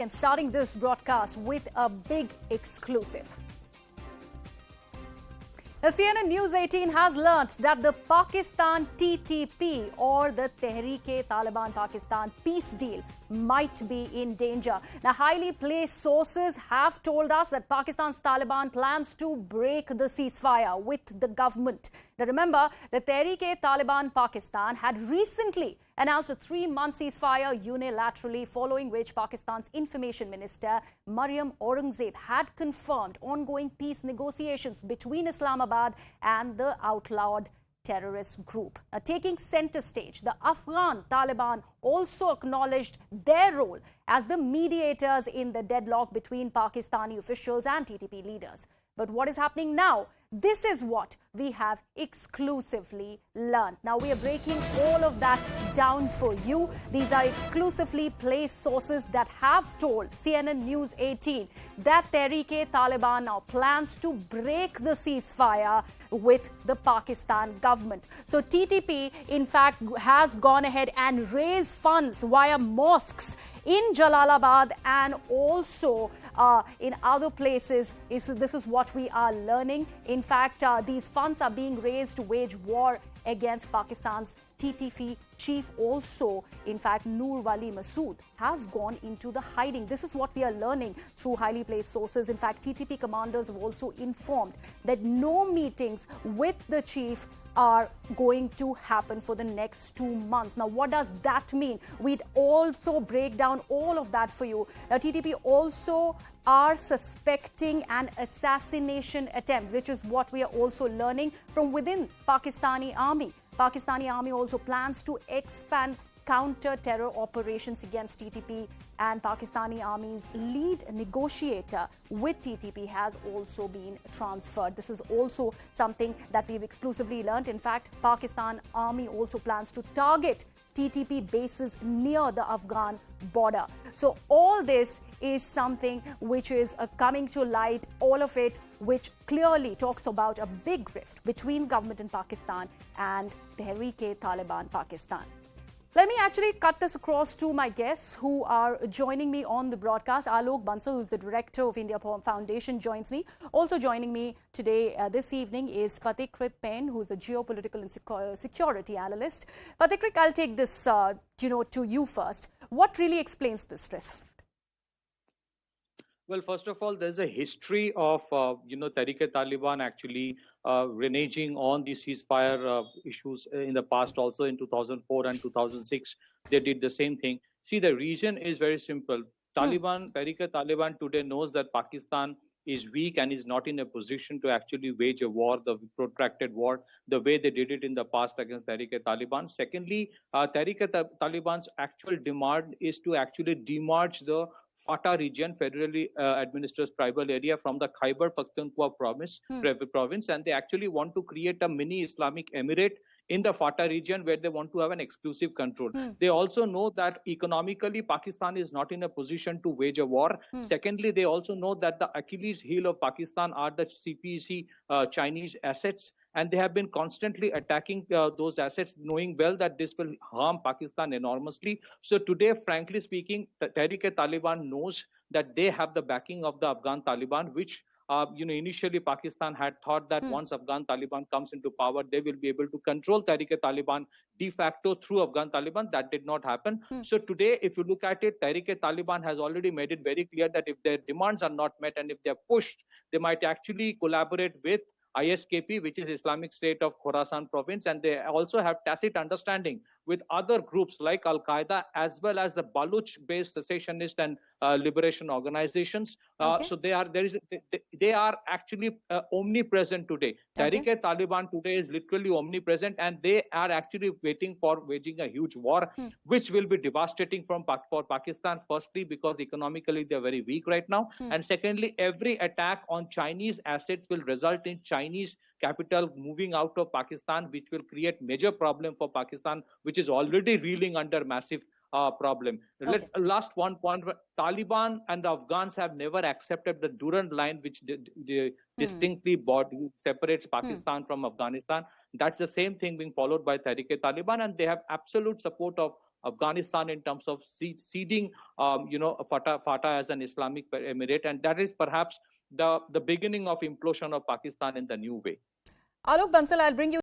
And starting this broadcast with a big exclusive. The CNN News 18 has learnt that the Pakistan TTP or the Tehreek-e-Taliban Pakistan peace deal might be in danger. Now, highly placed sources have told us that Pakistan's Taliban plans to break the ceasefire with the government. Now, remember, the Tehreek-e-Taliban Pakistan had recently announced a 3-month ceasefire unilaterally, following which Pakistan's Information Minister Maryam Aurangzeb had confirmed ongoing peace negotiations between Islamabad and the outlawed terrorist group. Taking center stage, the Afghan Taliban also acknowledged their role as the mediators in the deadlock between Pakistani officials and TTP leaders. But what is happening now? This is what we have exclusively learned. Now, we are breaking all of that down for you. These are exclusively placed sources that have told CNN News 18 that Tehreek-e-Taliban now plans to break the ceasefire with the Pakistan government. So TTP, in fact, has gone ahead and raised funds via mosques in Jalalabad and also in other places. This is what we are learning. In fact, these funds are being raised to wage war against Pakistan's TTP chief. Also, in fact, Noor Wali Masood has gone into the hiding. This is what we are learning through highly placed sources. In fact, TTP commanders have also informed that no meetings with the chief are going to happen for the next 2 months. Now, what does that mean? We'd also break down all of that for you. Now, TTP also are suspecting an assassination attempt, which is what we are also learning from within Pakistani army. Pakistani army also plans to expand counter-terror operations against TTP, and Pakistani Army's lead negotiator with TTP has also been transferred. This is also something that we've exclusively learned. In fact, Pakistan Army also plans to target TTP bases near the Afghan border. So all this is something which is coming to light, all of it which clearly talks about a big rift between government in Pakistan and Tehreek-e-Taliban Pakistan. Let me actually cut this across to my guests who are joining me on the broadcast. Alok Bansal, who's the director of India Foundation, joins me. Also joining me today, this evening, is Pathikrit Payne, who's the geopolitical and security analyst. Pathikrit, I'll take this, to you first. What really explains this rift? Well, first of all, there's a history of, Tehreek-e-Taliban actually reneging on the ceasefire issues in the past. Also in 2004 and 2006, they did the same thing. See, the reason is very simple. Tehreek-e-Taliban today knows that Pakistan is weak and is not in a position to actually wage a war, the protracted war, the way they did it in the past against Tehreek-e-Taliban. Secondly, Tehreek-e-Taliban's actual demand is to actually demerge the FATA region, federally administered tribal area, from the Khyber Pakhtunkhwa province, and they actually want to create a mini Islamic emirate in the FATA region where they want to have an exclusive control. They also know that economically Pakistan is not in a position to wage a war. Secondly, they also know that the Achilles heel of Pakistan are the CPEC Chinese assets, and they have been constantly attacking those assets, knowing well that this will harm Pakistan enormously. So today, frankly speaking, Tehreek-e-Taliban knows that they have the backing of the Afghan Taliban, which initially Pakistan had thought that once Afghan Taliban comes into power, they will be able to control Tehreek-e-Taliban de facto through Afghan Taliban. That did not happen. So today, if you look at it, Tehreek-e-Taliban has already made it very clear that if their demands are not met and if they're pushed, they might actually collaborate with ISKP, which is Islamic State of Khorasan province, and they also have tacit understanding with other groups like Al-Qaeda as well as the Baluch-based secessionist and liberation organizations. So they are actually omnipresent today. Tehreek-e-Taliban today is literally omnipresent, and they are actually waiting for waging a huge war, which will be devastating for Pakistan. Firstly, because economically they are very weak right now, and secondly, every attack on Chinese assets will result in Chinese capital moving out of Pakistan, which will create major problem for Pakistan, which is already reeling under massive problem. Last one point, Taliban and the Afghans have never accepted the Durand line, which distinctly separates Pakistan from Afghanistan. That's the same thing being followed by Tehreek-e-Taliban, and they have absolute support of Afghanistan in terms of ceding, Fatah as an Islamic emirate, and that is perhaps the beginning of implosion of Pakistan in the new way. Alok Bansal, I'll bring you